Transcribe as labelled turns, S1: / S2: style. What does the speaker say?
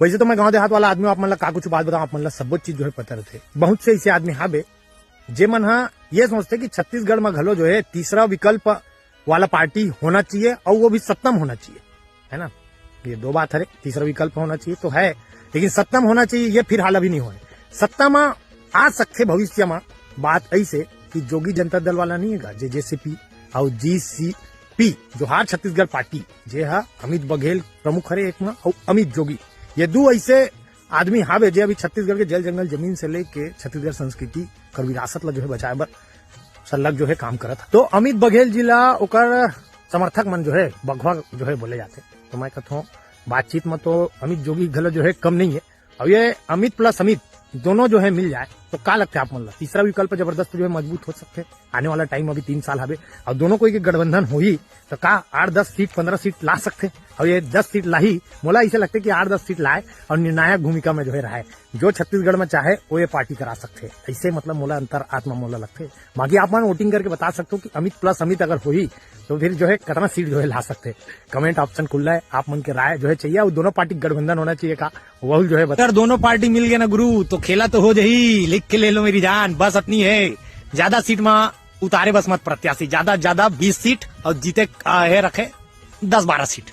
S1: वैसे तो मैं गांव देहात वाला आदमी, आप मतलब का कुछ बात बताऊं, आप मतलब सब चीज जो है पता रहते। बहुत से ऐसे आदमी हाबे जे मन हा ये सोचते कि छत्तीसगढ़ में घलो जो है तीसरा विकल्प वाला पार्टी होना चाहिए और वो भी सत्तम होना चाहिए, है ना। ये दो बात है, तीसरा विकल्प होना चाहिए तो है, लेकिन सत्तम होना चाहिए ये फिलहाल अभी नहीं हो। सत्ता में आ सकते भविष्य में। बात ऐसे कि जोगी जनता दल वाला नहीं है, जेजेसीपी और जीसीपी जो हार छत्तीसगढ़ पार्टी जे हा अमित बघेल प्रमुख हरे एक में और अमित जोगी, ये दो ऐसे आदमी हावे जे अभी छत्तीसगढ़ के जल जंगल जमीन से लेके छत्तीसगढ़ संस्कृति कर विरासत ला जो है बचाए बर सल्लग जो है काम करत। तो अमित बघेल जी ला ओकर समर्थक मन जो है बघवा जो है बोले जाते। तो मैं कहता हूँ बातचीत में तो अमित जोगी गल जो है कम नहीं है। अब ये अमित प्लस अमित दोनों जो है मिल जाए तो क्या लगता है आप मन ला तीसरा विकल्प जबरदस्त जो है मजबूत हो सकते। आने वाला टाइम अभी 3 साल हवे और दोनों कोई के गठबंधन हो ही तो का 8-10 सीट 15 सीट ला सकते। और ये 10 सीट ला ही मोला ऐसे लगता है कि 8-10 सीट लाए और निर्णायक भूमिका में जो है रहे, जो छत्तीसगढ़ में चाहे वो ये पार्टी करा सकते। ऐसे मतलब मोला अंतर आत्मा मोला लगते। बाकी आप मन वोटिंग करके बता सकते हो कि अमित प्लस अमित अगर हुई तो फिर जो है कितना सीट जो है ला सकते। कमेंट ऑप्शन खुला है, आप मन के राय जो है चाहिए और दोनों पार्टी गठबंधन होना चाहिए का वही जो है अगर दोनों पार्टी मिल गए ना गुरु तो खेला तो हो जाही। लिख के ले लो मेरी जान, बस अपनी है ज्यादा सीट में उतारे बस मत प्रत्याशी, ज्यादा 20 सीट और जीते है रखे 10-12 सीट।